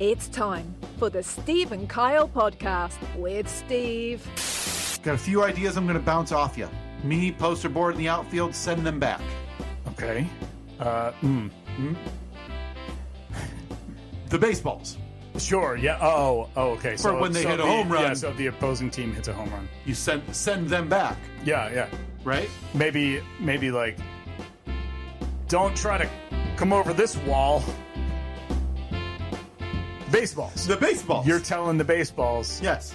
It's time for the Steve and Kyle podcast with Steve. Got a few ideas I'm going to bounce off you. Me, poster board in the outfield, send them back. Okay. The baseballs. Sure, yeah. Oh, okay. For when they hit a home run. Yeah, so the opposing team hits a home run. You send them back. Yeah. Right? Maybe like, don't try to come over this wall. Baseballs. The baseballs. You're telling the baseballs. Yes.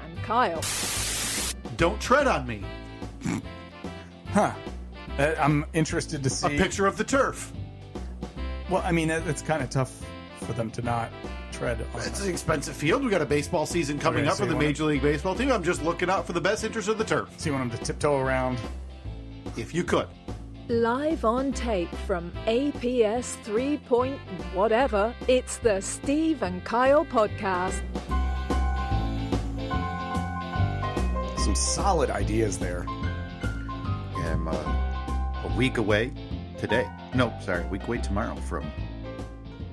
And Kyle. Don't tread on me. Huh. I'm interested to see. A picture of the turf. Well, I mean, it's kind of tough for them to not tread on. It's an expensive field. We got a baseball season coming up for the Major League Baseball team. I'm just looking out for the best interest of the turf. So you want them to tiptoe around? If you could. Live on tape from APS 3 point whatever, it's the Steve and Kyle podcast. Some solid ideas there. Yeah, I'm a week away today. No, sorry, a week away tomorrow from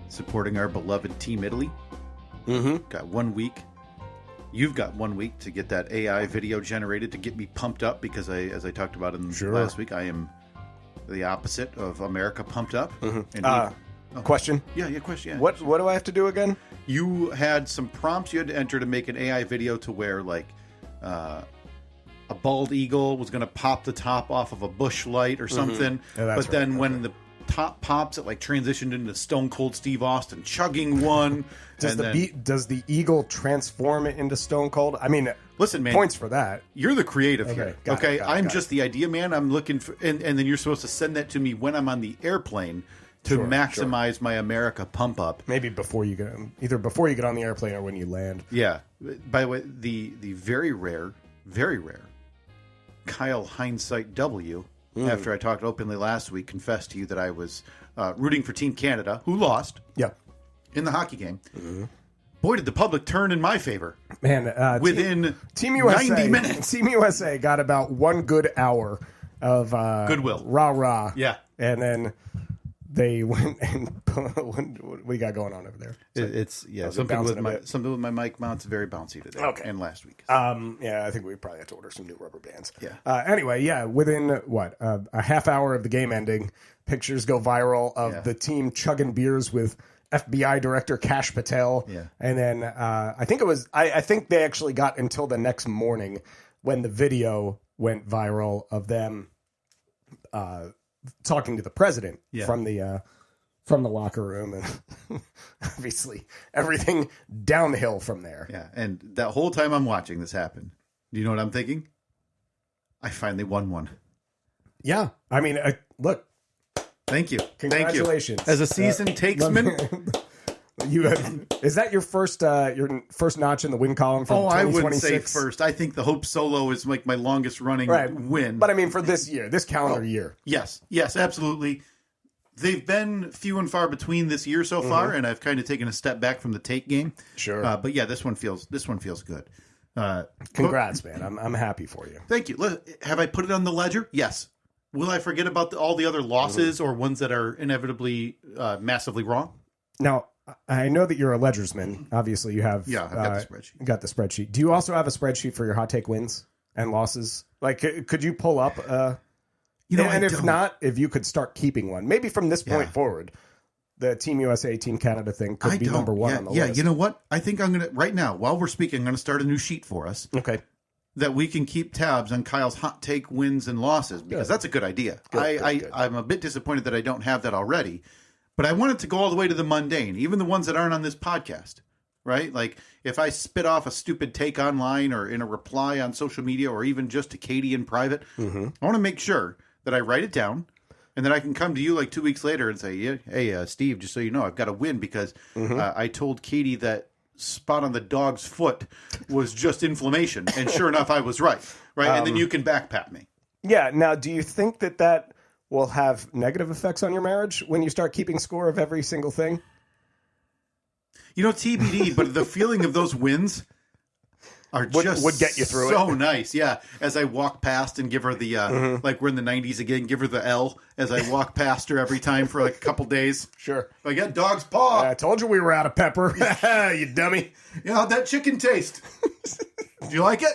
supporting our beloved Team Italy. Mm-hmm. Got 1 week. You've got 1 week to get that AI video generated to get me pumped up because as I talked about in last week, I am the opposite of America pumped up. Mm-hmm. And question? Yeah, question. Yeah. What do I have to do again? You had some prompts you had to enter to make an AI video to where, like, a bald eagle was going to pop the top off of a bush light or something. Mm-hmm. Yeah, but then when the top pops, it like transitioned into Stone Cold Steve Austin chugging one. Does the eagle transform it into Stone Cold? I mean, listen, man, points for that. You're the creative here. Got it. I'm just the idea man. I'm looking for, and then you're supposed to send that to me when I'm on the airplane to maximize my America pump up. Maybe before you get on the airplane or when you land. Yeah. By the way, the very rare Kyle Hindsight W, after I talked openly last week, confessed to you that I was rooting for Team Canada, who lost in the hockey game. Mm-hmm. Boy, did the public turn in my favor. Man, within Team USA, 90 minutes. Team USA got about 1 good hour of goodwill. Rah-rah. Yeah. And then they went and what do you got going on over there? Something with my mic mount's very bouncy today. Okay. And last week. I think we probably have to order some new rubber bands. Yeah. Anyway, within a half hour of the game ending, pictures go viral of the team chugging beers with FBI Director Kash Patel. Yeah. And then I think they actually got until the next morning when the video went viral of them talking to the president from the locker room, and obviously everything downhill from there. Yeah, and that whole time I'm watching this happen, do you know what I'm thinking? I finally won one. Yeah, I mean, look. Thank you. Congratulations. Thank you. As a seasoned takesman. Is that your first notch in the win column for 2026? I wouldn't say first. I think the Hope Solo is like my longest running win. But I mean, for this year, this calendar year. Yes, absolutely. They've been few and far between this year so far, and I've kind of taken a step back from the take game. Sure. But yeah, this one feels good. Congrats, man. I'm happy for you. Thank you. Have I put it on the ledger? Yes. Will I forget about all the other losses or ones that are inevitably massively wrong? Now, I know that you're a ledgersman. Obviously, you have. Yeah, I've got the spreadsheet. Got the spreadsheet. Do you also have a spreadsheet for your hot take wins and losses? Like, could you pull up? If not, if you could start keeping one, maybe from this point forward, the Team USA, Team Canada thing could be number one on the list. Yeah, you know what? I think I'm gonna right now while we're speaking, I'm gonna start a new sheet for us. Okay. That we can keep tabs on Kyle's hot take wins and losses because that's a good idea. Good. I'm a bit disappointed that I don't have that already, but I want it to go all the way to the mundane, even the ones that aren't on this podcast, right? Like if I spit off a stupid take online or in a reply on social media or even just to Katie in private, I want to make sure that I write it down and then I can come to you like 2 weeks later and say, hey, Steve, just so you know, I've got a win because I told Katie that spot on the dog's foot was just inflammation. And sure enough, I was right. And then you can backpat me. Yeah. Now, do you think that will have negative effects on your marriage when you start keeping score of every single thing? TBD, but the feeling of those wins, are just would get you through it. So nice, yeah. As I walk past and give her the like we're in the 90s again, give her the L as I walk past her every time for like a couple days. Sure. I got dog's paw. I told you we were out of pepper. You dummy. You know, how'd that chicken taste? Do you like it?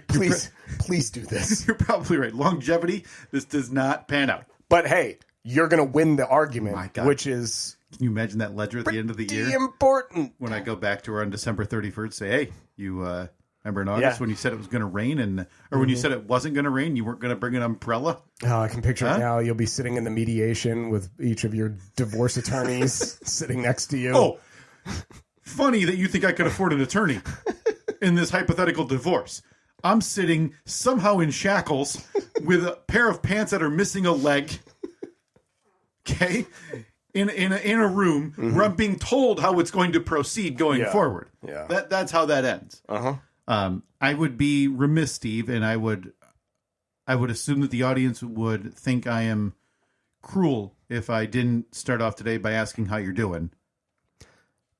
Please do this. You're probably right. Longevity, this does not pan out. But hey, you're going to win the argument, My God. which is Can you imagine that ledger at the end of the year? important. When I go back to her on December 31st, say, hey, you remember in August when you said it was going to rain, or when you said it wasn't going to rain, you weren't going to bring an umbrella? Oh, I can picture it now. You'll be sitting in the mediation with each of your divorce attorneys sitting next to you. Oh, funny that you think I could afford an attorney in this hypothetical divorce. I'm sitting somehow in shackles with a pair of pants that are missing a leg. Okay? In a room where I'm being told how it's going to proceed going forward. Yeah. That's how that ends. I would be remiss, Steve, and I would assume that the audience would think I am cruel if I didn't start off today by asking how you're doing.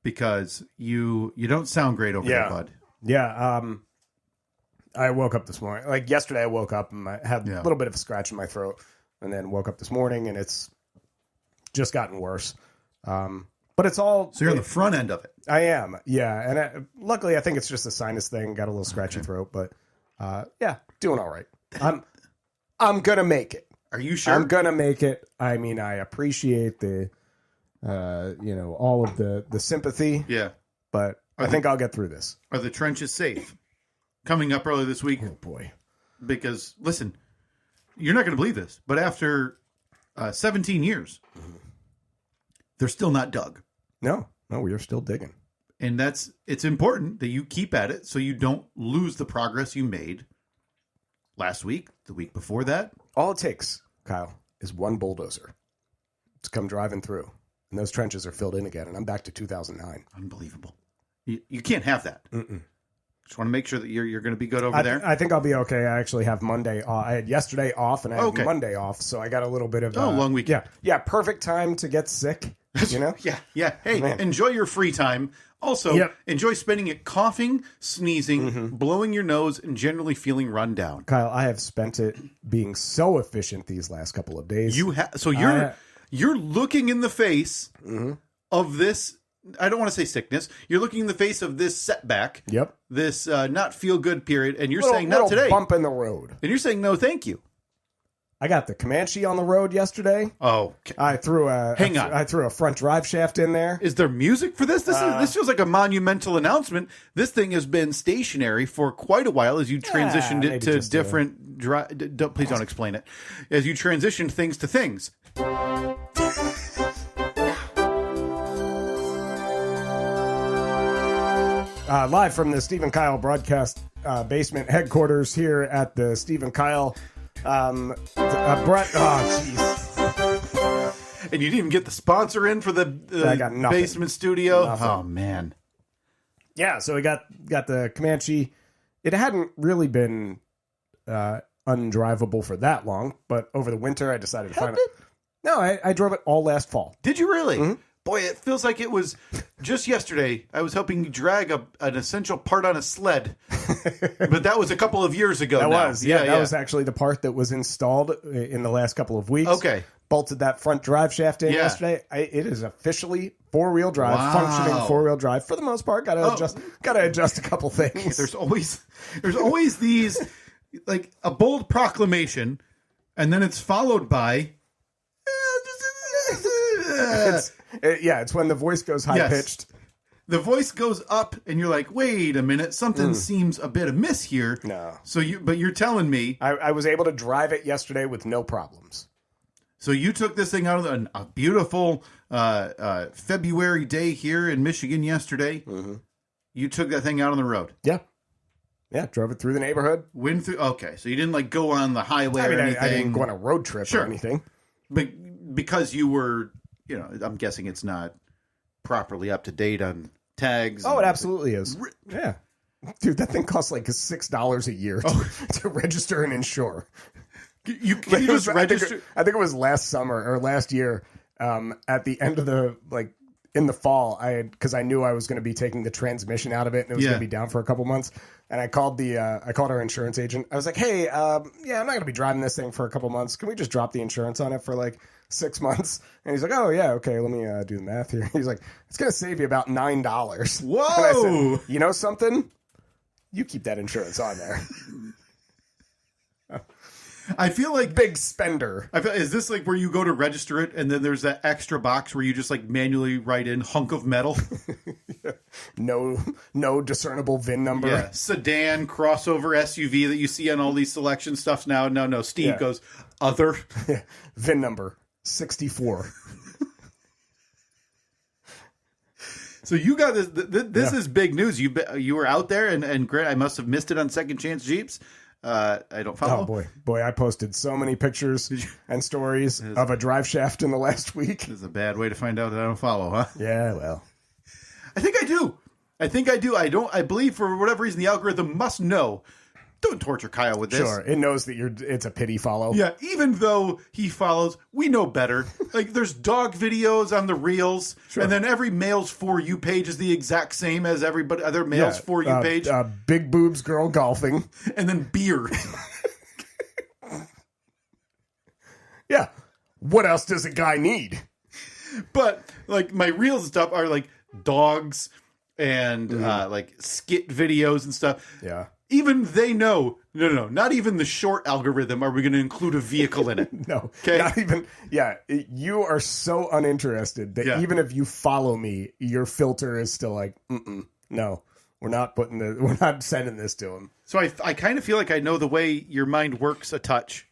Because you don't sound great over there, bud. Yeah, I woke up this morning. Like yesterday, I woke up and I had a little bit of a scratch in my throat, and then woke up this morning and it's just gotten worse. But it's all... So you're on the front end of it. I am, yeah. And luckily, I think it's just a sinus thing. Got a little scratchy throat, but doing all right. I'm going to make it. Are you sure? I'm going to make it. I mean, I appreciate the, all of the sympathy. Yeah. But I think I'll get through this. Are the trenches safe? Coming up early this week. Oh, boy. Because, listen, you're not going to believe this, but after 17 years, they're still not dug. No, we are still digging. And it's important that you keep at it so you don't lose the progress you made last week, the week before that. All it takes, Kyle, is one bulldozer to come driving through. And those trenches are filled in again, and I'm back to 2009. Unbelievable. You can't have that. Just want to make sure that you're going to be good over there. I think I'll be okay. I actually have Monday off. I had yesterday off, and I have Monday off, so I got a little bit of long weekend. Yeah, perfect time to get sick, you know? Yeah. Hey, enjoy your free time. Also, enjoy spending it coughing, sneezing, blowing your nose, and generally feeling run down. Kyle, I have spent it being so efficient these last couple of days. You're looking in the face of this. I don't want to say sickness. You're looking in the face of this setback. Yep. This not feel good period, and you're saying not today. Bump in the road. And you're saying no, thank you. I got the Comanche on the road yesterday. Oh, I threw a front drive shaft in there. Is there music for this? This feels like a monumental announcement. This thing has been stationary for quite a while as you transitioned it to different. Please don't explain it. As you transitioned things to things. Live from the Steve and Kyle broadcast basement headquarters here at the Steve and Kyle. Brett. Oh, jeez. And you didn't even get the sponsor in for the basement studio. Nothing. Oh man. Yeah, so we got the Comanche. It hadn't really been undrivable for that long, but over the winter I decided to find it. No, I drove it all last fall. Did you really? Mm-hmm. Boy, it feels like it was just yesterday. I was helping you drag an essential part on a sled, but that was a couple of years ago. That was actually the part that was installed in the last couple of weeks. Okay, bolted that front drive shaft in yesterday. It is officially 4-wheel drive, functioning 4-wheel drive for the most part. Got to adjust a couple things. There's always these like a bold proclamation, and then it's followed by. It's when the voice goes high-pitched. Yes. The voice goes up, and you're like, wait a minute, something seems a bit amiss here. No. But you're telling me... I was able to drive it yesterday with no problems. So you took this thing out of a beautiful February day here in Michigan yesterday. Mm-hmm. You took that thing out on the road. Yeah. Yeah, drove it through the neighborhood. Went through... Okay, so you didn't go on the highway or anything. I didn't go on a road trip or anything. But because you were... I'm guessing it's not properly up to date on tags. Oh, it absolutely is. Yeah. Dude, that thing costs like $6 a year to register and insure. Can you just register? I think it was last summer or last year at the end of the, in the fall, because I knew I was going to be taking the transmission out of it and it was going to be down for a couple months. And I called our insurance agent. I was like, hey, I'm not going to be driving this thing for a couple months. Can we just drop the insurance on it for like 6 months? And he's like, oh yeah, okay. Let me do the math here. He's like, it's going to save you about $9. Whoa! And I said, you know something? You keep that insurance on there. I feel like big spender. Is this like where you go to register it and then there's that extra box where you just like manually write in hunk of metal? No discernible VIN number. Yeah. Sedan, crossover SUV that you see on all these selection stuffs now. No. Steve goes, other. Yeah. VIN number 64. So you got this. This is big news. You were out there, and Grant, I must have missed it on Second Chance Jeeps. I don't follow. Oh boy! I posted so many pictures and stories of a drive shaft in the last week. This is a bad way to find out that I don't follow, huh? Yeah, well, I think I do. I believe for whatever reason the algorithm must know. Don't torture Kyle with this. Sure, it knows that it's a pity follow. Yeah, even though he follows, we know better. Like, there's dog videos on the reels, and then every male's For You page is the exact same as everybody other male's For You page. Big boobs girl golfing. And then beer. Yeah. What else does a guy need? But, like, my reels and stuff are, like, dogs and, like, skit videos and stuff. Yeah. Even they know, no, not even the short algorithm are we going to include a vehicle in it. No, okay? Not even, you are so uninterested that even if you follow me, your filter is still like, no, we're not sending this to him. So I kind of feel like I know the way your mind works a touch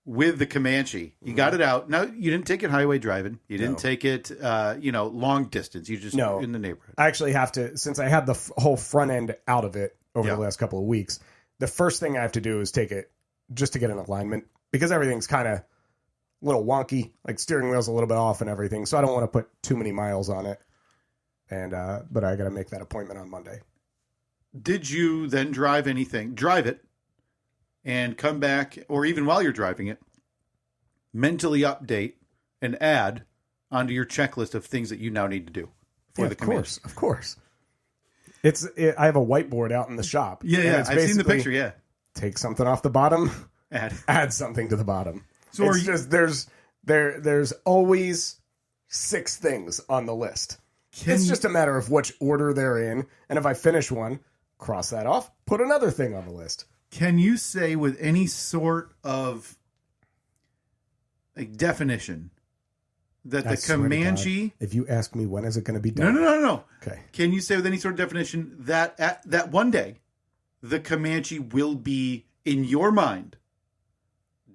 with the Comanche. You got it out. Now, you didn't take it highway driving. You didn't take it, long distance. You just in the neighborhood. I actually have to, since I had the whole front end out of it, over the last couple of weeks, the first thing I have to do is take it just to get an alignment because everything's kind of a little wonky, like steering wheel's a little bit off and everything. So I don't want to put too many miles on it. And, but I got to make that appointment on Monday. Did you then drive it and come back, or even while you're driving it, mentally update and add onto your checklist of things that you now need to do for the Comanche? Of course. I have a whiteboard out in the shop. Yeah. I've seen the picture. Yeah. Take something off the bottom. Add something to the bottom. So there's always 6 things on the list. It's just a matter of which order they're in. And if I finish one, cross that off, put another thing on the list. Can you say with any sort of like definition that the Comanche... If you ask me when is it going to be done? No. Okay. Can you say with any sort of definition that at that one day, the Comanche will be, in your mind,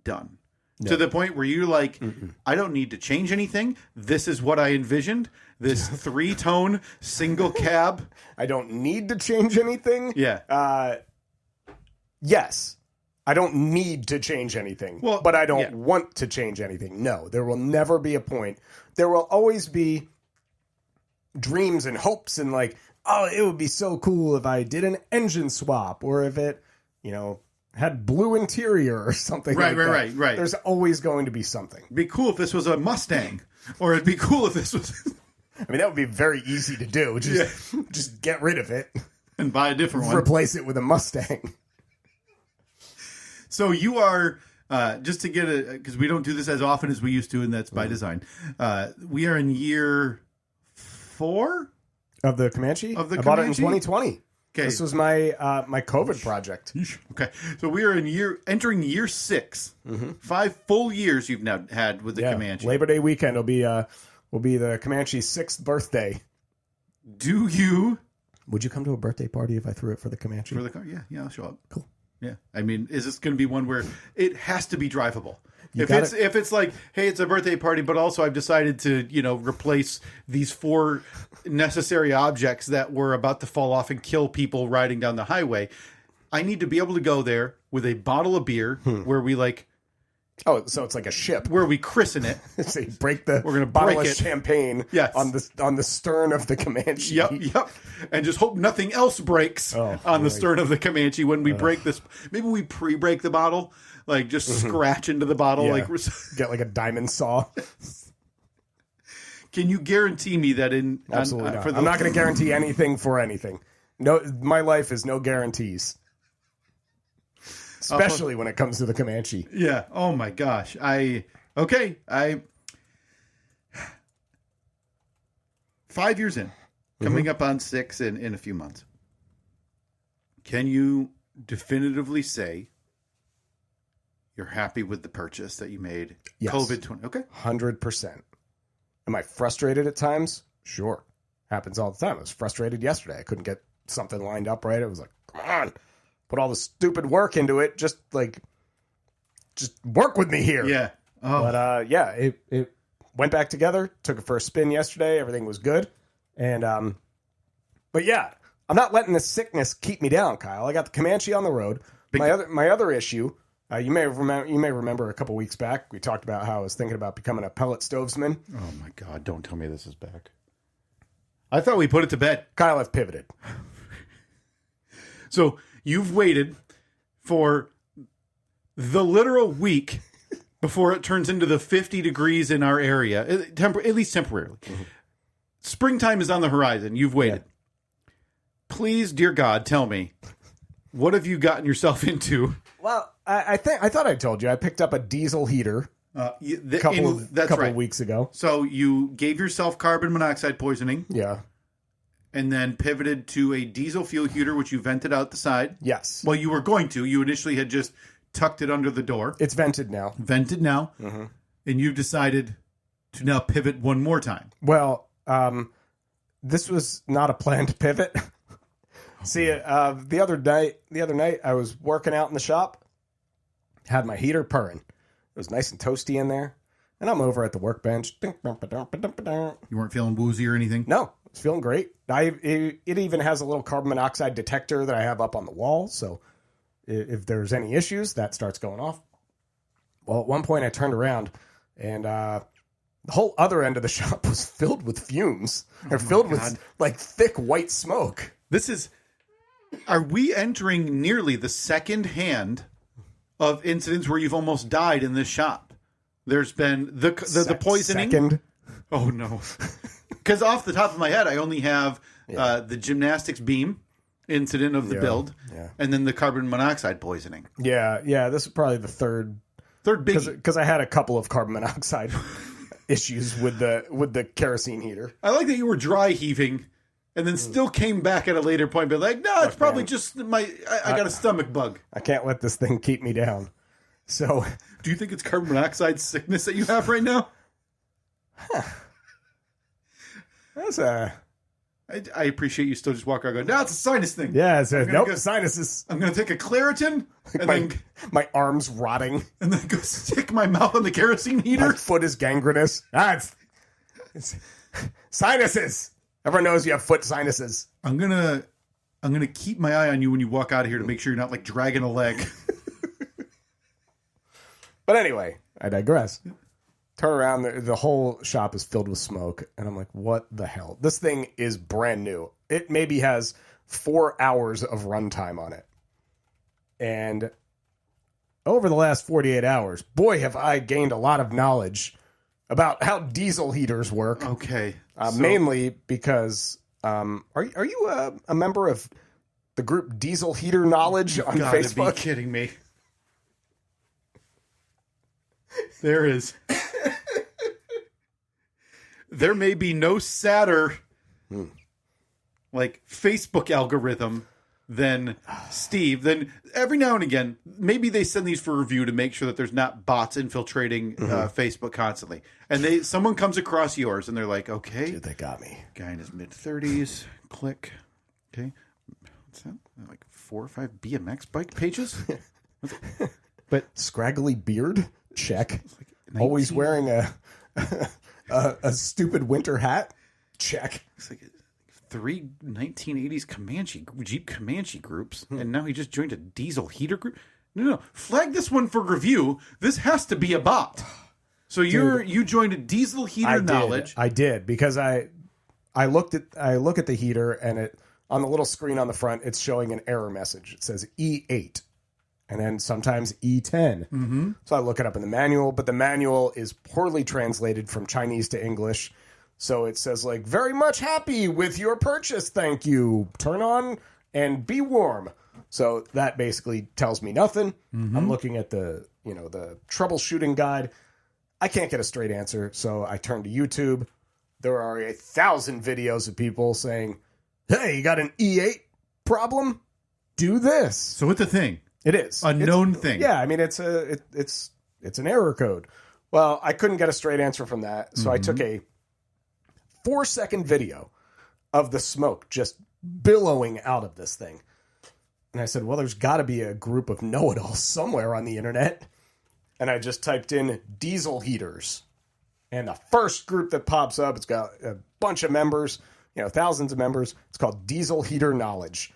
done? No. To the point where you're like, I don't need to change anything. This is what I envisioned. This 3-tone single cab. I don't need to change anything. Yeah. Yes. I don't need to change anything, but I don't want to change anything. No, there will never be a point. There will always be dreams and hopes and like, oh, it would be so cool if I did an engine swap or if it, had blue interior or something like that. Right. There's always going to be something. It'd be cool if this was a Mustang, or it'd be cool if this was... I mean, that would be very easy to do. Just get rid of it. And buy a different one. Replace it with a Mustang. So you are, just to get because we don't do this as often as we used to, and that's by design. We are in year 4 of the Comanche. I bought it in 2020. Okay, this was my my COVID project. Okay, so we are entering year 6. 5 full years you've now had with the Comanche. Labor Day weekend will be the Comanche's 6th birthday. Would you come to a birthday party if I threw it for the Comanche? For the car? Yeah, I'll show up. Cool. Yeah, I mean, is this going to be one where it has to be drivable? If it's like, hey, it's a birthday party, but also I've decided to, replace these 4 necessary objects that were about to fall off and kill people riding down the highway. I need to be able to go there with a bottle of beer where we like. Oh, so it's like a ship where we christen it. So you break the We're gonna bottle break of champagne on the stern of the Comanche. Yep. And just hope nothing else breaks on the stern of the Comanche when we break this. Maybe we pre-break the bottle, like just scratch into the bottle. Yeah. Get like a diamond saw. Can you guarantee me that in Absolutely not. I'm not going to guarantee anything for anything. No, my life is no guarantees. Especially when it comes to the Comanche. Yeah. Oh my gosh. 5 years in, coming up on 6 in a few months. Can you definitively say you're happy with the purchase that you made? Yes. COVID-20. Okay. 100%. Am I frustrated at times? Sure. Happens all the time. I was frustrated yesterday. I couldn't get something lined up right. It was like, come on, put all the stupid work into it. Just work with me here. Yeah. Oh. But it went back together. Took it for a spin yesterday. Everything was good. And but yeah, I'm not letting this sickness keep me down, Kyle. I got the Comanche on the road. My other issue, you may remember a couple weeks back, we talked about how I was thinking about becoming a pellet stovesman. Oh my God! Don't tell me this is back. I thought we put it to bed. Kyle, I've pivoted. So you've waited for the literal week before it turns into the 50 degrees in our area, at least temporarily. Mm-hmm. Springtime is on the horizon. You've waited. Yeah. Please, dear God, tell me, what have you gotten yourself into? Well, I thought I told you. I picked up a diesel heater a couple of weeks ago. So you gave yourself carbon monoxide poisoning. Yeah. And then pivoted to a diesel fuel heater, which you vented out the side. Yes. Well, you were going to. You initially had just tucked it under the door. It's vented now. Mm-hmm. And you've decided to now pivot one more time. Well, this was not a planned pivot. See, the other night I was working out in the shop, had my heater purring. It was nice and toasty in there, and I'm over at the workbench. You weren't feeling woozy or anything? No, it's feeling great. It even has a little carbon monoxide detector that I have up on the wall, so if there's any issues, that starts going off. Well, at one point I turned around, and the whole other end of the shop was filled with fumes. They're filled with like thick white smoke. Are we entering nearly the second hand of incidents where you've almost died in this shop? There's been the poisoning. Second? Oh no! Because off the top of my head, I only have the gymnastics beam incident of the build, and then the carbon monoxide poisoning. Yeah. This is probably the third big, because I had a couple of carbon monoxide issues with the kerosene heater. I like that you were dry heaving. And then still came back at a later point, but like, no, it's probably just I got a stomach bug. I can't let this thing keep me down. So, do you think it's carbon monoxide sickness that you have right now? That's I appreciate you still just walk around going, no, it's a sinus thing. Yeah, sinuses. I'm going to take a Claritin and my arm's rotting. And then go stick my mouth on the kerosene heater. My foot is gangrenous. It's sinuses. Everyone knows you have foot sinuses. I'm gonna keep my eye on you when you walk out of here to make sure you're not like dragging a leg. But anyway, I digress. Turn around, the whole shop is filled with smoke, and I'm like, what the hell? This thing is brand new. It maybe has 4 hours of runtime on it. And over the last 48 hours, boy, have I gained a lot of knowledge about how diesel heaters work. Okay. Mainly because, are you a member of the group Diesel Heater Knowledge on Facebook? You gotta be kidding me. There is. There may be no sadder, like, Facebook algorithm than Steve. Then every now and again, maybe they send these for review to make sure that there's not bots infiltrating Facebook constantly. And someone comes across yours and they're like, okay. Dude, they got me. Guy in his mid-30s. Click. Okay. What's that? Like 4 or 5 BMX bike pages? But scraggly beard? Check. Like always wearing a stupid winter hat? Check. It's like 3 1980s Comanche Jeep Comanche groups, and now he just joined a diesel heater group. No, flag this one for review. This has to be a bot. So you joined a diesel heater knowledge. I did because I look at the heater and it on the little screen on the front it's showing an error message. It says E8 and then sometimes E10. Mm-hmm. So I look it up in the manual, but the manual is poorly translated from Chinese to English. So it says like, very much happy with your purchase. Thank you. Turn on and be warm. So that basically tells me nothing. I'm looking at the troubleshooting guide. I can't get a straight answer. So I turn to YouTube. There are 1,000 videos of people saying, hey, you got an E8 problem? Do this. So it's a thing. It is. A known thing. Yeah, I mean, it's an error code. Well, I couldn't get a straight answer from that. So I took a 4-second video of the smoke just billowing out of this thing. And I said, well, there's got to be a group of know-it-alls somewhere on the internet. And I just typed in diesel heaters. And the first group that pops up, it's got a bunch of members, thousands of members. It's called Diesel Heater Knowledge.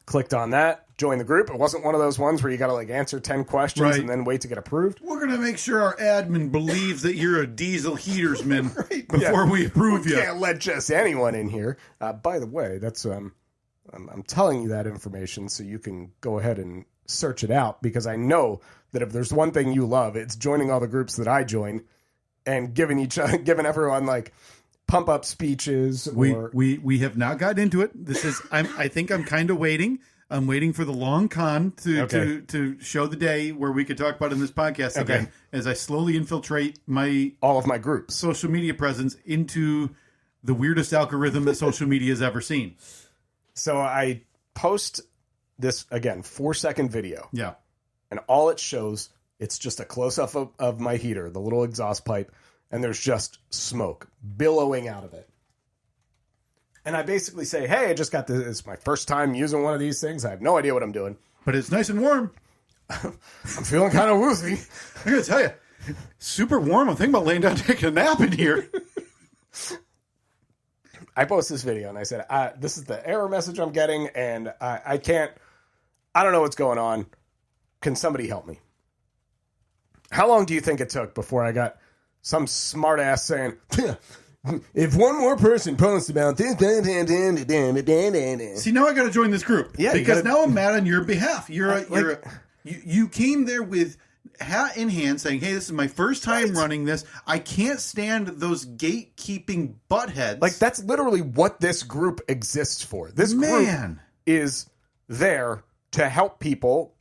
Clicked on that, joined the group. It wasn't one of those ones where you got to answer 10 questions and then wait to get approved. We're going to make sure our admin believes that you're a diesel heatersman before we approve you. Can't let just anyone in here. By the way, that's I'm telling you that information so you can go ahead and search it out, because I know that if there's one thing you love, it's joining all the groups that I join and giving everyone pump up speeches. We have not got into it. This is I think I'm kind of waiting. I'm waiting for the long con to show the day where we could talk about it in this podcast again, as I slowly infiltrate all of my groups, social media presence into the weirdest algorithm that social media has ever seen. So I post this, again, 4-second video. Yeah. And all it shows, it's just a close-up of my heater, the little exhaust pipe, and there's just smoke billowing out of it. And I basically say, hey, I just got this. It's my first time using one of these things. I have no idea what I'm doing. But it's nice and warm. I'm feeling kind of woozy. I gotta tell you, super warm. I'm thinking about laying down and taking a nap in here. I post this video and I said, this is the error message I'm getting, and I don't know what's going on. Can somebody help me? How long do you think it took before I got some smart ass saying, if one more person posts about this, see, now I got to join this group. Yeah, because now I'm mad on your behalf. You came there with hat in hand saying, hey, this is my first time running this. I can't stand those gatekeeping buttheads. That's literally what this group exists for. This group is there to help people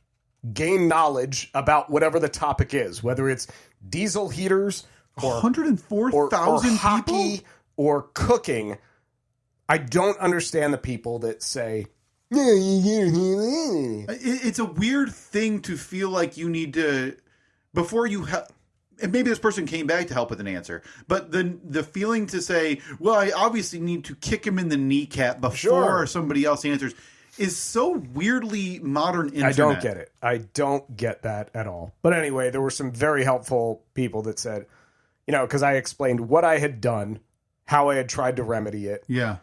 gain knowledge about whatever the topic is, whether it's diesel heaters or 104,000 hockey people or cooking. I don't understand the people that say, it's a weird thing to feel like you need to, before you and maybe this person came back to help with an answer, but the feeling to say, well, I obviously need to kick him in the kneecap before somebody else answers, is so weirdly modern internet. I don't get it. I don't get that at all. But anyway, there were some very helpful people that said, because I explained what I had done, how I had tried to remedy it. Yeah.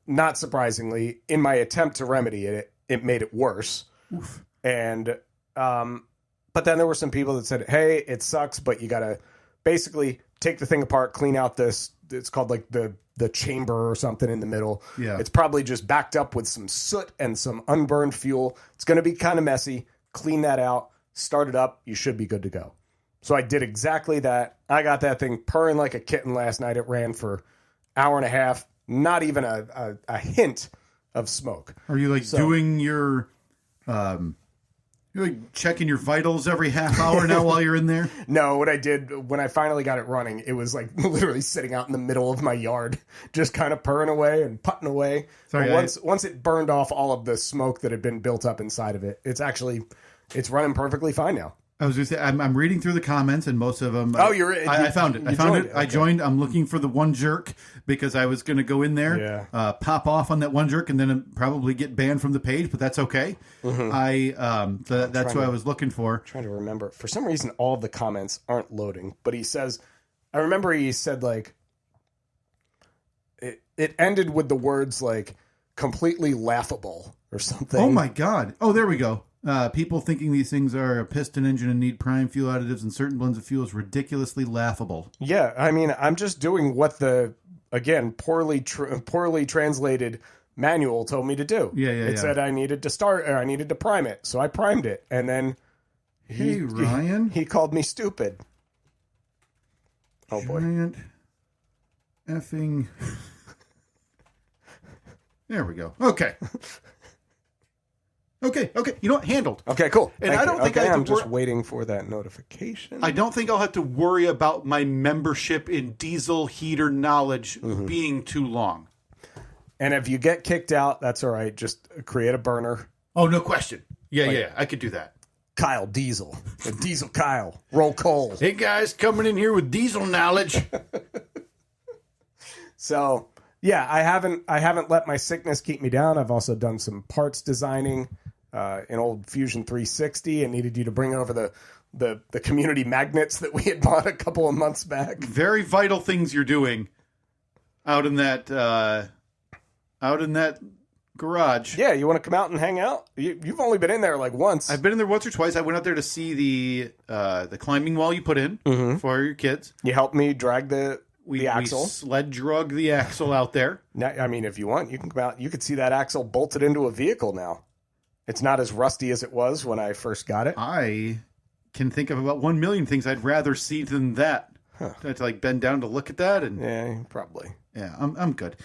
Not surprisingly, in my attempt to remedy it, it made it worse. Oof. And, but then there were some people that said, hey, it sucks, but you got to basically take the thing apart, clean out this, it's called the chamber or something in the middle. Yeah. It's probably just backed up with some soot and some unburned fuel. It's going to be kind of messy. Clean that out, start it up. You should be good to go. So I did exactly that. I got that thing purring like a kitten last night. It ran for an hour and a half. Not even a hint of smoke. Are you doing your, you're checking your vitals every half hour now while you're in there? No, what I did when I finally got it running, it was literally sitting out in the middle of my yard, just kind of purring away and putting away. Sorry, once it burned off all of the smoke that had been built up inside of it, it's running perfectly fine now. I was going to say, I'm reading through the comments, and most of them... I found it. Okay. I joined. I'm looking for the one jerk, because I was going to go in there, pop off on that one jerk, and then probably get banned from the page, but that's okay. Mm-hmm. That's what I was looking for. I'm trying to remember. For some reason, all of the comments aren't loading, but he says... I remember he said, it ended with the words, completely laughable or something. Oh, my God. Oh, there we go. People thinking these things are a piston engine and need prime fuel additives and certain blends of fuel is ridiculously laughable. Yeah, I mean, I'm just doing what the, again, poorly translated manual told me to do. It said I needed to prime it, so I primed it, and then Ryan, he called me stupid. Oh boy. effing. There we go. Okay. Okay. You know what? Handled. Okay, cool. And I don't think I have I'm to just waiting for that notification. I don't think I'll have to worry about my membership in diesel heater knowledge being too long. And if you get kicked out, that's all right. Just create a burner. Oh, no question. Yeah. I could do that. Kyle Diesel. Diesel Kyle. Roll coal. Hey, guys, coming in here with diesel knowledge. So, yeah, I haven't let my sickness keep me down. I've also done some parts designing in old Fusion 360 and needed you to bring over the community magnets that we had bought a couple of months back. Very vital things you're doing out in that garage. Yeah, you want to come out and hang out? You've only been in there like once. I've been in there once or twice. I went out there to see the climbing wall you put in for your kids. You helped me drag the axle. We sled drug the axle out there. Now, I mean, if you want, you can come out. You could see that axle bolted into a vehicle now. It's not as rusty as it was when I first got it. I can think of about 1 million things I'd rather see than that. Huh. I have to like bend down to look at that, and yeah, probably. Yeah, I'm good.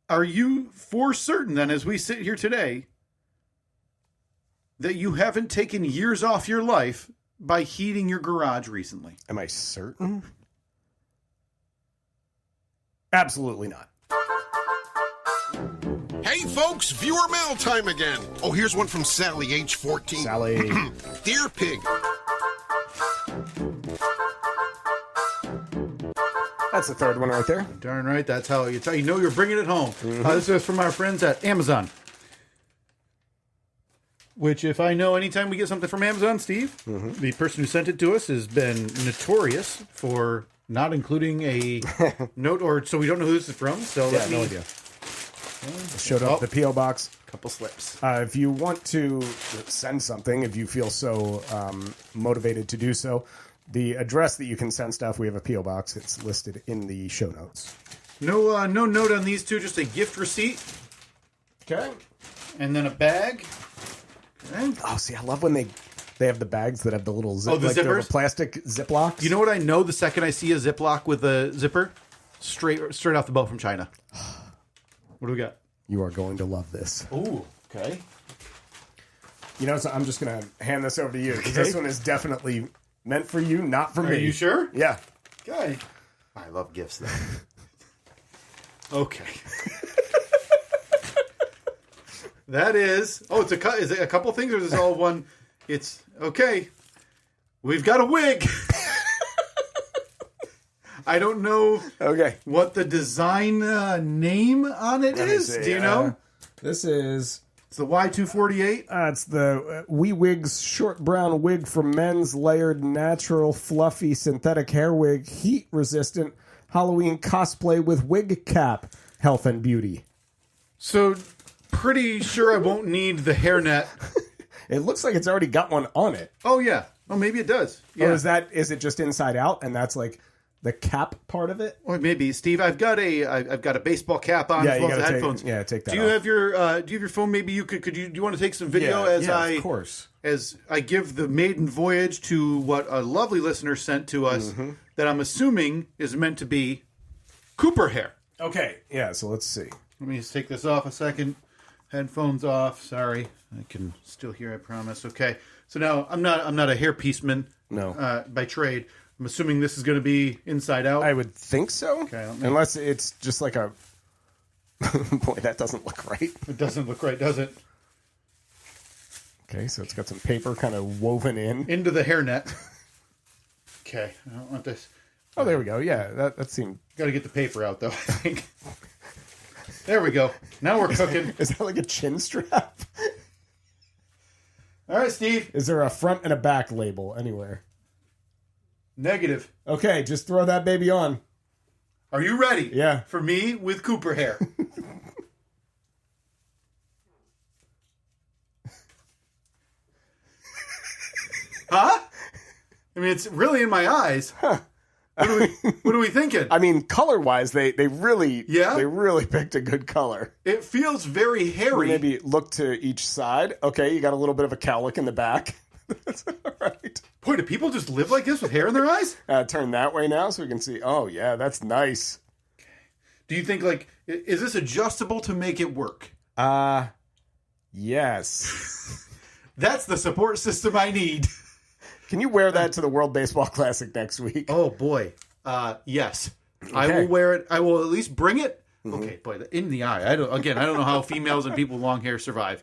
Are you for certain then, as we sit here today, that you haven't taken years off your life by heating your garage recently? Am I certain? Absolutely not. Hey folks, viewer mail time again. Oh, here's one from Sally, age 14. Sally. Dear Pig. That's the third one right there. Darn right, that's how you know you're bringing it home. This is from our friends at Amazon. Which, if I know anytime we get something from Amazon, Steve, the person who sent it to us has been notorious for not including a note, or so we don't know who this is from. So yeah, no idea. Showed up the P.O. box. Couple slips. If you want to send something, if you feel so motivated to do so, the address that you can send stuff, we have a P.O. box. It's listed in the show notes. No note on these two, just a gift receipt. Okay. And then a bag. Okay. Oh, see, I love when they have the bags that have the little zip, the zippers? the plastic Ziplocs. You know what I know the second I see a Ziploc with a zipper? Straight off the boat from China. What do we got? You are going to love this. Ooh, okay. You know, so I'm just going to hand this over to you, because this one is definitely meant for you, not for me. Are you sure? Yeah. Okay. I love gifts, though. Okay. That is... Oh, is it a couple things, or is this all one? It's... Okay. We've got a wig. I don't know what the design name on it is. Do you know? This is... It's the Y248. It's the Wee Wigs short brown wig for men's layered natural fluffy synthetic hair wig, heat resistant Halloween cosplay with wig cap, health and beauty. So pretty sure I won't need the hairnet. It looks like it's already got one on it. Oh yeah. Oh, maybe it does. Yeah. Or is it just inside out and that's like the cap part of it? Or maybe, Steve, I've got a baseball cap on as well as the headphones. Take that. Do you have your phone? Maybe you could. Do you want to take some video of course. As I give the maiden voyage to what a lovely listener sent to us that I'm assuming is meant to be Cooper hair. Okay. Yeah. So let's see. Let me just take this off a second. Headphones off. Sorry, I can still hear. I promise. Okay. So now I'm not a hairpieceman. No. By trade. I'm assuming this is going to be inside out. I would think so. Okay, unless it's just like a... Boy, that doesn't look right. It doesn't look right, does it? Okay, so it's got some paper kind of woven in. Into the hairnet. Okay, I don't want this. Oh, there we go. Yeah, that seemed... Got to get the paper out, though, I think. There we go. Now we're cooking. Is that like a chin strap? All right, Steve. Is there a front and a back label anywhere? Negative. Okay, just throw that baby on. Are you ready? Yeah. For me with Cooper hair. Huh? I mean, it's really in my eyes. Huh. What are we thinking? I mean, color-wise, they really picked a good color. It feels very hairy. Maybe look to each side. Okay, you got a little bit of a cowlick in the back. That's all right. Boy, do people just live like this with hair in their eyes? Turn that way now so we can see. Oh, yeah, that's nice. Do you think, like, is this adjustable to make it work? Yes. That's the support system I need. Can you wear that to the World Baseball Classic next week? Oh, boy. Yes. Okay. I will wear it. I will at least bring it. Mm-hmm. Okay, boy, in the eye. I don't know how females and people with long hair survive.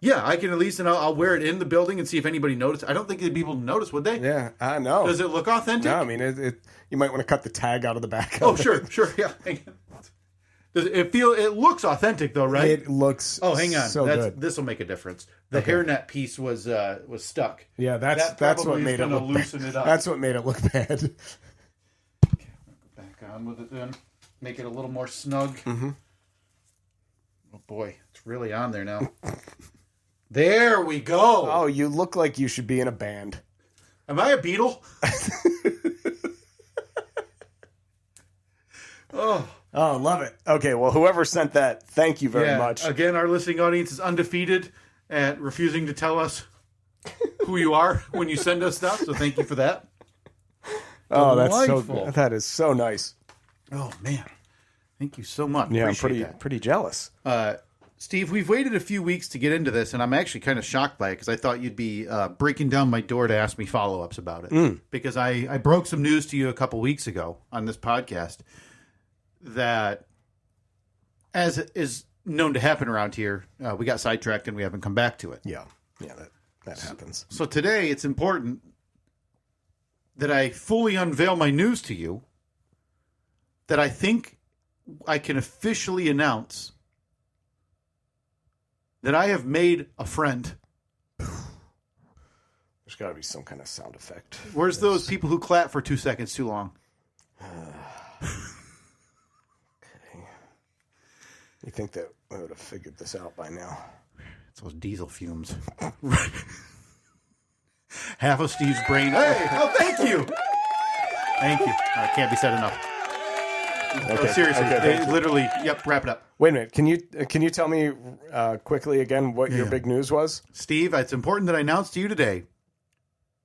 Yeah, I can at least, and I'll wear it in the building and see if anybody notices. I don't think that people notice, would they? Yeah, I know. Does it look authentic? No, I mean, you might want to cut the tag out of the back. Oh, sure, yeah. Does it feel? It looks authentic, though, right? It looks. Oh, hang on. So good. This will make a difference. The hairnet piece was stuck. Yeah, that's what made it look loosen it up. That's what made it look bad. Okay, back on with it then. Make it a little more snug. Mm-hmm. Oh boy, it's really on there now. There we go. Oh, you look like you should be in a band. Am I a Beatle? Oh, love it. Okay, well, whoever sent that, thank you very much. Again, our listening audience is undefeated at refusing to tell us who you are when you send us stuff, so thank you for that. Oh, that is so nice. Oh, man. Thank you so much. Yeah, Appreciate I'm pretty jealous. Steve, we've waited a few weeks to get into this, and I'm actually kind of shocked by it because I thought you'd be breaking down my door to ask me follow-ups about it. Because I broke some news to you a couple weeks ago on this podcast that, as is known to happen around here, we got sidetracked and we haven't come back to it. Yeah, that happens. So today, it's important that I fully unveil my news to you that I think I can officially announce that I have made a friend. There's got to be some kind of sound effect. Where's those people who clap for 2 seconds too long? Okay. You think that I would have figured this out by now? It's those diesel fumes. Half of Steve's brain. Hey! Oh, thank you! Thank you. Can't be said enough. Okay. Oh, seriously. Okay, literally, wrap it up. Wait a minute. Can you tell me quickly again what your big news was? Steve, it's important that I announce to you today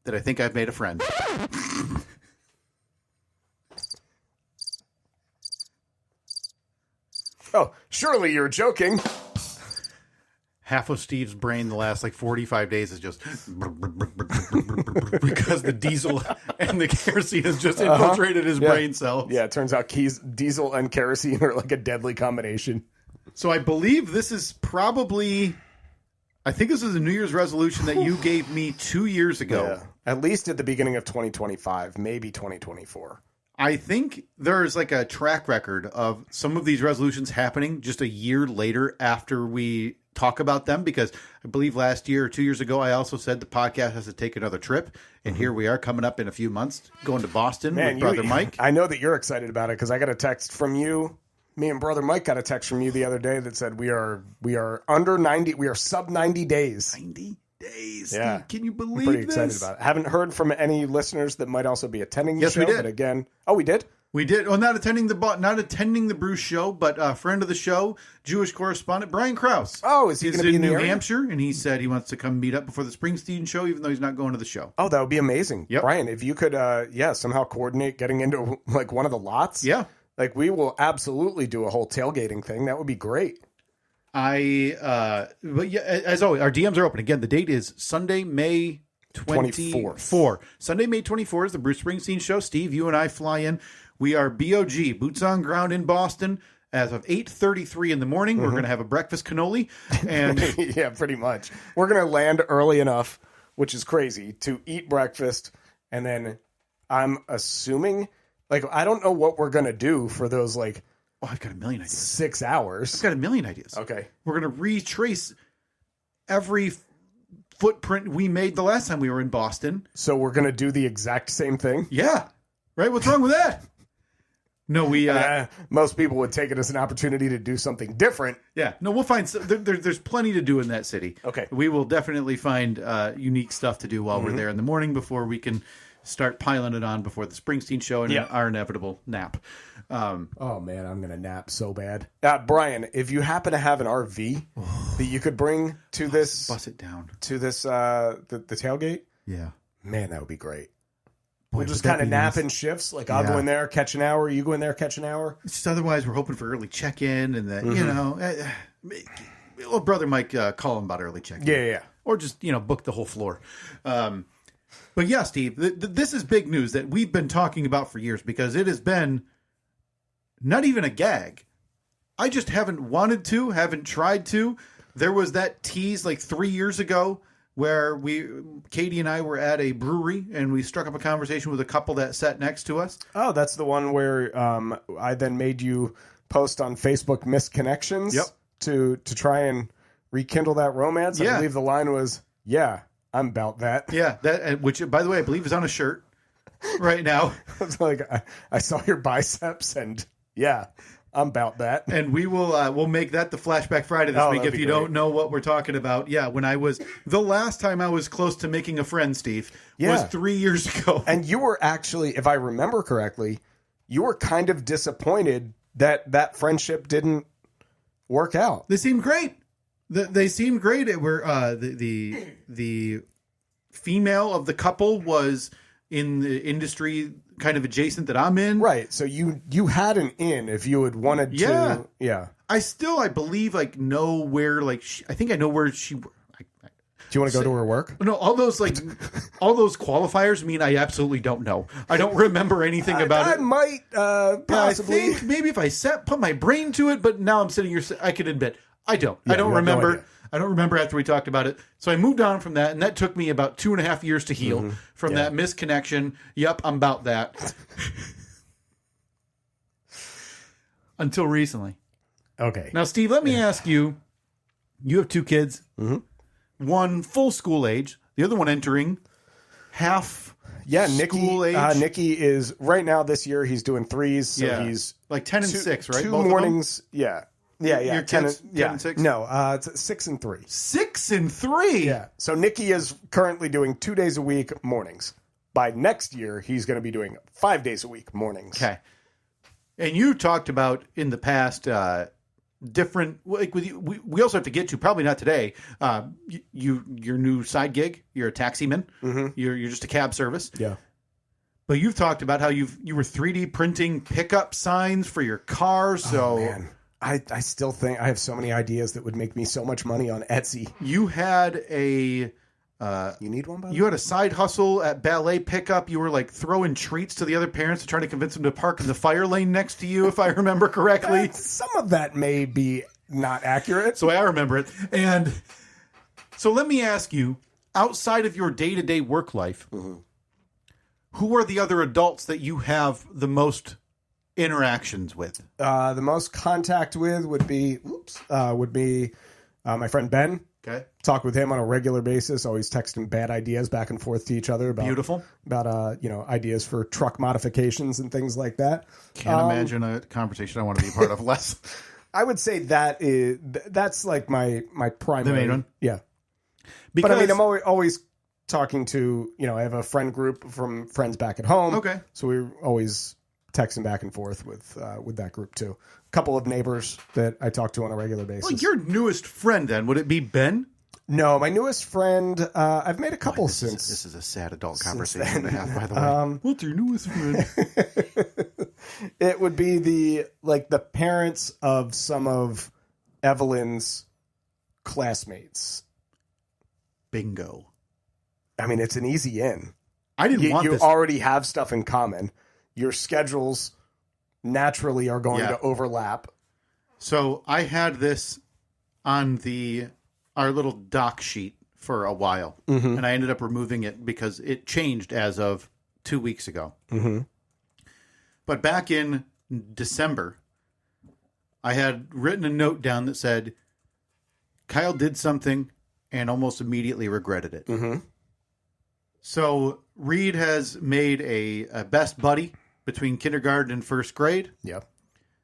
that I think I've made a friend. Oh, surely you're joking. Half of Steve's brain the last 45 days is just because the diesel and the kerosene has just infiltrated his brain cells. Yeah, it turns out diesel and kerosene are like a deadly combination. So I believe this is probably, I think this is a New Year's resolution that you gave me 2 years ago. Yeah, at least at the beginning of 2025, maybe 2024. I think there's a track record of some of these resolutions happening just a year later after we talk about them, because I believe last year or 2 years ago, I also said the podcast has to take another trip. And here we are coming up in a few months, going to Boston with Brother Mike. I know that you're excited about it because I got a text from you. Me and Brother Mike got a text from you the other day that said we are under 90. We are sub 90 days. 90 days. Yeah. Steve, can you believe I'm pretty this? excited about it. Haven't heard from any listeners that might also be attending the yes, show. We did. But again, we did? We did. Well, not attending the Bruce show, but a friend of the show, Jewish correspondent Brian Krause. Oh, is he going to be in New Hampshire? And he said he wants to come meet up before the Springsteen show, even though he's not going to the show. Oh, that would be amazing. Yep. Brian, if you could, somehow coordinate getting into one of the lots. Yeah. We will absolutely do a whole tailgating thing. That would be great. But yeah, as always, our DMs are open. Again, the date is Sunday, May 24th. Sunday, May 24th is the Bruce Springsteen show. Steve, you and I fly in. We are BOG, boots on ground in Boston as of 8:33 in the morning. We're going to have a breakfast cannoli. And yeah, pretty much. We're going to land early enough, which is crazy, to eat breakfast. And then I'm assuming, I don't know what we're going to do for those, I've got a million ideas. 6 hours. I've got a million ideas. Okay. We're going to retrace every footprint we made the last time we were in Boston. So we're going to do the exact same thing? Yeah. Right? What's wrong with that? No, we... most people would take it as an opportunity to do something different. Yeah. No, we'll find... There's plenty to do in that city. Okay. We will definitely find unique stuff to do while we're there in the morning before we can start piling it on before the Springsteen show and our inevitable nap. Oh man, I'm gonna nap so bad. Brian, if you happen to have an RV that you could bring to this, bust it down to this the tailgate, man, that would be great. We'll just kind of nap in shifts. Like I'll go in there, catch an hour. You go in there, catch an hour. It's just otherwise, we're hoping for early check-in, and that you know, little brother might call him about early check-in. Yeah. Or just book the whole floor. But yeah, Steve, this is big news that we've been talking about for years because it has been not even a gag. I just haven't tried to. There was that tease like 3 years ago where Katie and I were at a brewery and we struck up a conversation with a couple that sat next to us. Oh, that's the one where I then made you post on Facebook misconnections to try and rekindle that romance. I believe the line was, "Yeah, I'm about that." Yeah, which by the way I believe is on a shirt right now. I was like, I saw your biceps and yeah, I'm about that. And we will we'll make that the Flashback Friday this week if you don't know what we're talking about. Yeah, the last time I was close to making a friend, Steve, was 3 years ago. And you were actually, if I remember correctly, you were kind of disappointed that friendship didn't work out. They seemed great. They seemed great. It were the female of the couple was in the industry kind of adjacent that I'm in. Right. So you had an in if you had wanted to. Yeah. I believe know where I think I know where she. Do you want to go to her work? No, all those qualifiers mean I absolutely don't know. I don't remember anything about it. I might possibly. I think maybe if I put my brain to it, but now I'm sitting here. I can admit I don't. Yeah, I don't remember. No, I don't remember after we talked about it. So I moved on from that, and that took me about 2.5 years to heal from that misconnection. Yep, I'm about that. Until recently. Okay. Now, Steve, let me ask you. You have 2 kids. Mm-hmm. One full school age. The other one entering half school age. Nicky is, right now this year, he's doing 3s. So he's like 10 and 6, right? 2 Both mornings. Yeah. Yeah. Your 10 and 6? No, it's 6 and 3. 6 and 3? Yeah. So Nicky is currently doing 2 days a week mornings. By next year, he's going to be doing 5 days a week mornings. Okay. And you talked about in the past different, like with you, we also have to get to, probably not today, your new side gig. You're a taximan. Mm-hmm. You're just a cab service. Yeah. But you've talked about how you were 3D printing pickup signs for your car. So. Oh, man. I still think I have so many ideas that would make me so much money on Etsy. You had a... you need one, by the way? You had a side hustle at ballet pickup. You were throwing treats to the other parents to try to convince them to park in the fire lane next to you, if I remember correctly. Some of that may be not accurate. So I remember it. And so let me ask you, outside of your day-to-day work life, who are the other adults that you have the most interactions with? The most contact with would be my friend Ben. Okay. Talk with him on a regular basis. Always texting bad ideas back and forth to each other about ideas for truck modifications and things like that. Can't imagine a conversation I want to be a part of less. I would say that's like my primary. The main one? Yeah. Because, but I mean, I'm always talking to, I have a friend group from friends back at home. Okay. So we're always texting back and forth with that group too. A couple of neighbors that I talk to on a regular basis. Well, your newest friend then, would it be Ben? No, my newest friend, I've made a couple since. This is a sad adult conversation to have, by the way. What's your newest friend? It would be the parents of some of Evelyn's classmates. Bingo. I mean, it's an easy in. I didn't want this. You already have stuff in common. Your schedules naturally are going to overlap. So I had this on our little doc sheet for a while, and I ended up removing it because it changed as of 2 weeks ago. Mm-hmm. But back in December, I had written a note down that said, Kyle did something and almost immediately regretted it. Mm-hmm. So Reed has made a best buddy between kindergarten and first grade. Yep.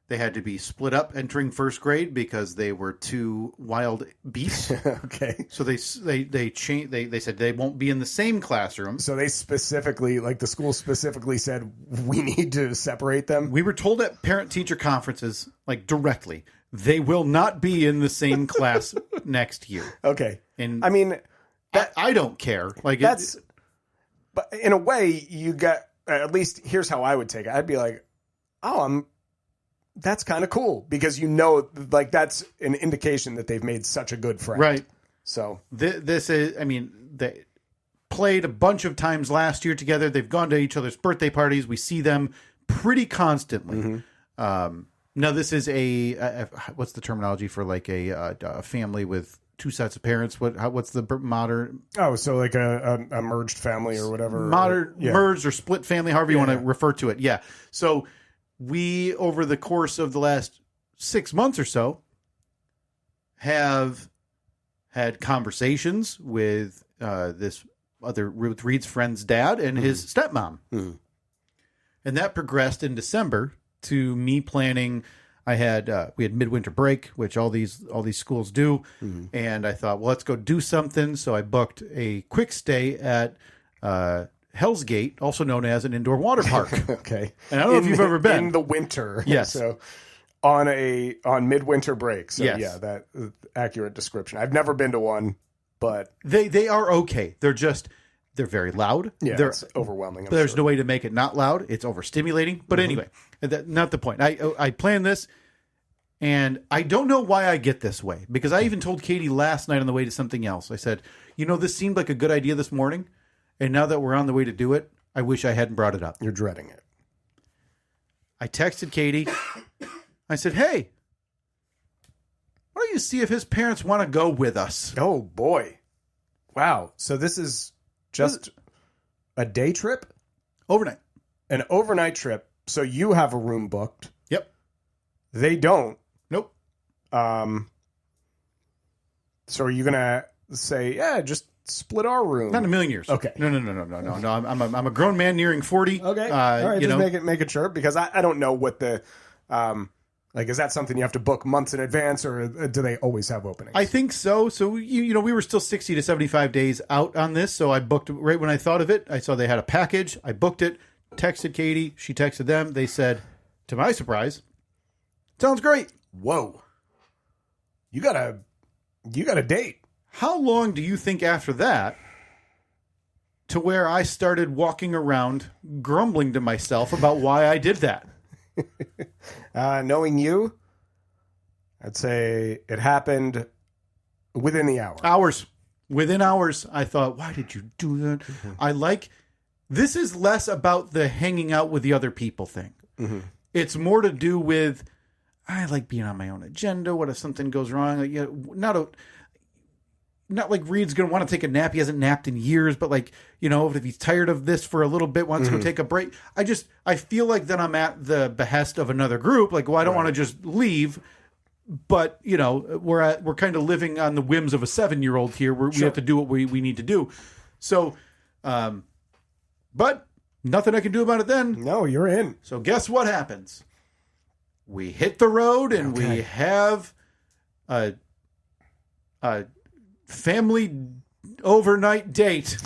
They had to be split up entering first grade because they were two wild beasts. Okay. So they said they won't be in the same classroom. So they specifically, like the school specifically said, we need to separate them. We were told at parent-teacher conferences, like directly, they will not be in the same class next year. Okay. And I mean, I don't care. Like that's, but in a way, you got, at least here's how I would take it. I'd be like, oh, that's kind of cool because like that's an indication that they've made such a good friend. Right. So this is, I mean, they played a bunch of times last year together. They've gone to each other's birthday parties. We see them pretty constantly. Now this is a what's the terminology for like a family with two sets of parents? What's the modern? Oh, so like a merged family or whatever. Merged or split family, however you want to refer to it. Yeah. So we, over the course of the last 6 months or so, have had conversations with with Reed's friend's dad and his stepmom. And that progressed in December to me planning. We had midwinter break, which all these schools do. And I thought, well, let's go do something. So I booked a quick stay at Hell's Gate, also known as an indoor water park. Okay. And I don't know if you've ever been. In the winter. Yes. So on midwinter break. So yes. Yeah, that accurate description. I've never been to one, but they are okay. They're very loud. Yeah, it's overwhelming. There's no way to make it not loud. It's overstimulating. But anyway, not the point. I planned this, and I don't know why I get this way, because I even told Katie last night on the way to something else. I said, this seemed like a good idea this morning, and now that we're on the way to do it, I wish I hadn't brought it up. You're dreading it. I texted Katie. I said, hey, why don't you see if his parents want to go with us? Oh, boy. Wow. So this is just a day trip? Overnight. An overnight trip. So you have a room booked. Yep. They don't. Nope. So are you going to say, yeah, just split our room? Not in a million years. Okay. No. I'm a grown man nearing 40. Okay. All right. Just make it sure, because I don't know what the is that something you have to book months in advance, or do they always have openings? I think so. So we were still 60 to 75 days out on this, so I booked right when I thought of it. I saw they had a package. I booked it. Texted Katie. She texted them. They said, to my surprise, sounds great. Whoa. You got a date. How long do you think after that to where I started walking around grumbling to myself about why I did that? Knowing you, I'd say it happened within the hour. Within hours, I thought, why did you do that? This is less about the hanging out with the other people thing. It's more to do with, I like being on my own agenda. What if something goes wrong? Not like Reed's going to want to take a nap. He hasn't napped in years, but if he's tired of this for a little bit, wants to go take a break. I feel like then I'm at the behest of another group. Like, well, I don't want to just leave, but we're kind of living on the whims of a 7-year-old here where we have to do what we need to do. So, but nothing I can do about it then. No, you're in. So guess what happens? We hit the road and we have a family overnight date.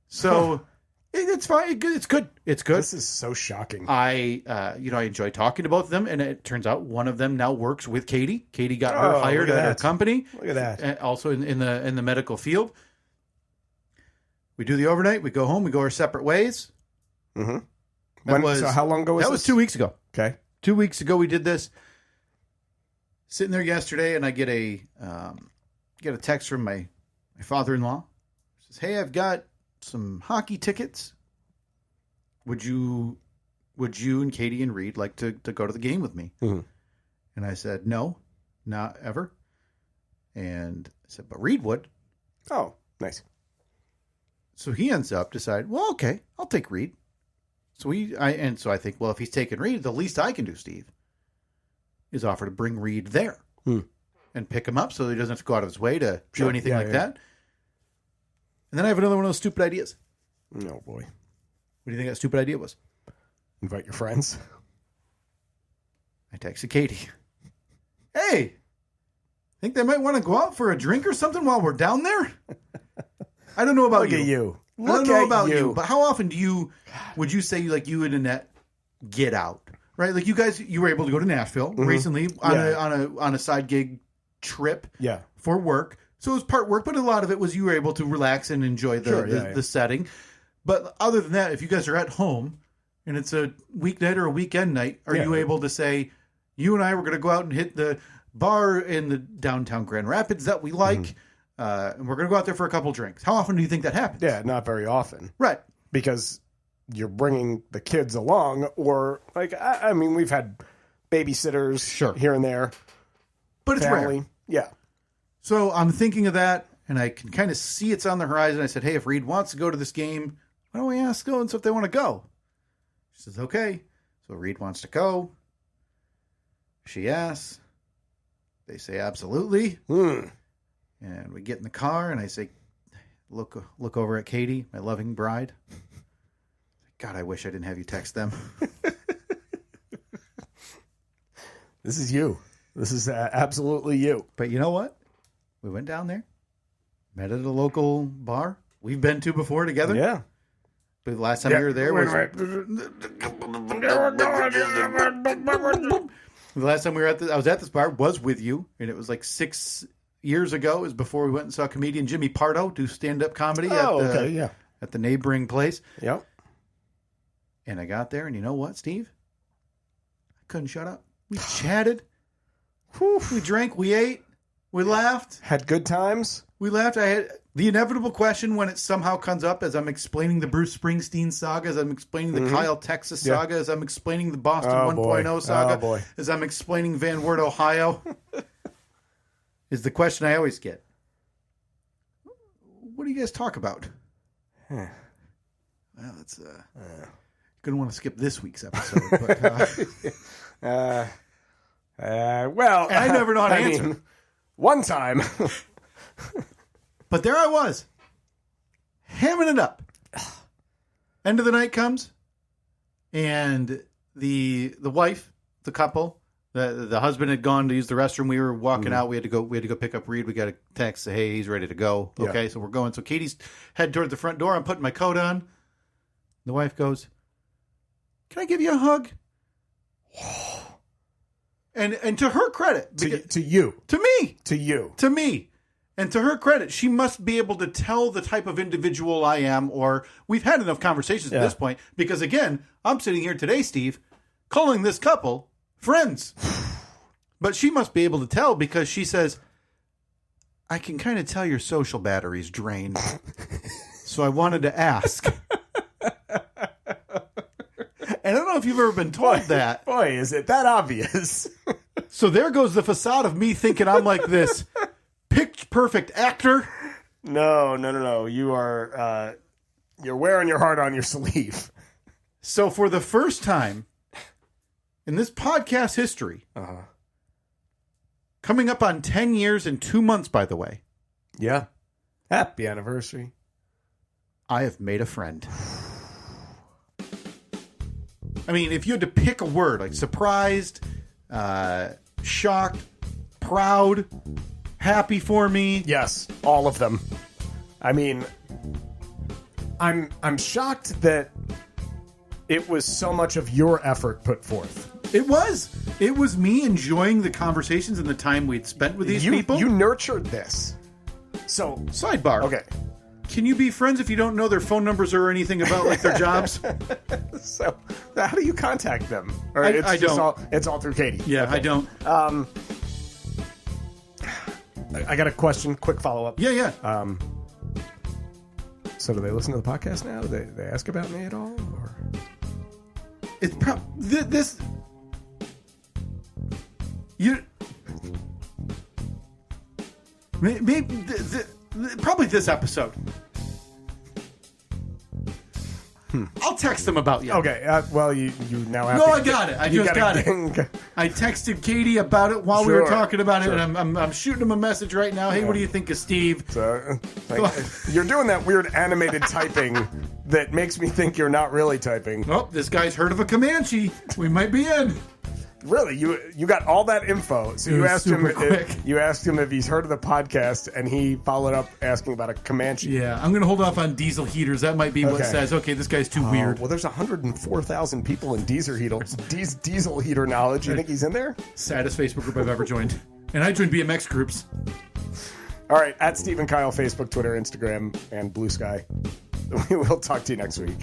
So it's fine. It's good. It's good. This is so shocking. I enjoy talking to both of them, and it turns out one of them now works with Katie. Katie got her hired at her company. Look at that. And also in the medical field. We do the overnight. We go home. We go our separate ways. So how long ago was this? That was 2 weeks ago. Okay. 2 weeks ago we did this. Sitting there yesterday, and I get a text from my father-in-law. He says, "Hey, I've got some hockey tickets. Would you and Katie and Reed like to go to the game with me?" And I said, "No, not ever." And I said, "But Reed would." Oh, nice. So he ends up deciding, well, okay, I'll take Reed. So I think, well, if he's taking Reed, the least I can do, Steve, is offer to bring Reed there and pick him up so he doesn't have to go out of his way to do anything like that. And then I have another one of those stupid ideas. Oh, boy. What do you think that stupid idea was? Invite your friends. I texted Katie. Hey, think they might want to go out for a drink or something while we're down there? I don't know about you. Look at you. I don't know about you, but how often would you say like you and Annette get out? Right? Like you were able to go to Nashville recently on a side gig trip for work. So it was part work, but a lot of it was you were able to relax and enjoy the setting. But other than that, if you guys are at home and it's a weeknight or a weekend night, are you able to say, you and I were going to go out and hit the bar in the downtown Grand Rapids that we like, and we're going to go out there for a couple drinks? How often do you think that happens? Yeah, not very often. Right. Because you're bringing the kids along, or like, I mean, we've had babysitters here and there. But it's family. rare. Yeah. So I'm thinking of that, and I can kind of see it's on the horizon. I said, hey, if Reed wants to go to this game, why don't we ask so if they want to go? She says, okay. So Reed wants to go. She asks. They say, absolutely. And we get in the car, and I say, look over at Katie, my loving bride. God, I wish I didn't have you text them. This is you. This is absolutely you. But you know what? We went down there, met at a local bar we've been to before together. Yeah. But the last time we were there was... The last time I was at this bar was with you, and it was like 6 years ago. It was before we went and saw comedian Jimmy Pardo do stand-up comedy at the neighboring place. Yep. And I got there, and you know what, Steve? I couldn't shut up. We chatted. We drank. We ate. We laughed. Had good times. We laughed. I had the inevitable question when it somehow comes up as I'm explaining the Bruce Springsteen saga, as I'm explaining the Kyle, Texas saga, as I'm explaining the Boston 1.0 saga, as I'm explaining Van Wert, Ohio, is the question I always get. What do you guys talk about? Well, it's you're going to want to skip this week's episode. But, well, I never know how to answer. Mean, one time. But there I was, hamming it up. End of the night comes, and the wife, the couple, the husband had gone to use the restroom. We were walking out. We had to go pick up Reed. We got a text, say, hey, he's ready to go. Okay, so we're going. So Katie's heading towards the front door. I'm putting my coat on. The wife goes, can I give you a hug? And to her credit, to you, to me, to you, to me. And to her credit, she must be able to tell the type of individual I am, or we've had enough conversations at this point, because again, I'm sitting here today, Steve, calling this couple friends. But she must be able to tell, because she says, I can kind of tell your social battery's drained. So I wanted to ask. And I don't know if you've ever been told that. Boy, is it that obvious. So there goes the facade of me thinking I'm like this pitch perfect actor. No. You are you're wearing your heart on your sleeve. So for the first time in this podcast history, coming up on 10 years and 2 months, by the way. Yeah. Happy anniversary. I have made a friend. I mean, if you had to pick a word, like surprised, shocked, proud, happy for me. Yes, all of them. I mean, I'm shocked that it was so much of your effort put forth. It was. It was me enjoying the conversations and the time we'd spent with these people. You nurtured this. So, sidebar. Okay. Can you be friends if you don't know their phone numbers or anything about like their jobs? So, how do you contact them? Or I don't. It's all through Katie. Yeah, okay. I don't. I got a question. Quick follow up. Yeah. So, do they listen to the podcast now? Do they ask about me at all? Or it's this. You maybe. Probably this episode. I'll text them about you. Okay. Well, you now have. No, I got it. I just got it. I texted Katie about it while we were talking about it, and I'm shooting him a message right now. Hey, what do you think of Steve? So, you're doing that weird animated typing that makes me think you're not really typing. Oh, this guy's heard of a Comanche. We might be in. Really, you got all that info. So you asked him if he's heard of the podcast, and he followed up asking about a Comanche. Yeah, I'm going to hold off on diesel heaters. That might be what says, okay, this guy's too weird. Well, there's 104,000 people in diesel heater knowledge. You think he's in there? Saddest Facebook group I've ever joined. And I joined BMX groups. All right, at Steve and Kyle, Facebook, Twitter, Instagram, and Blue Sky. We will talk to you next week.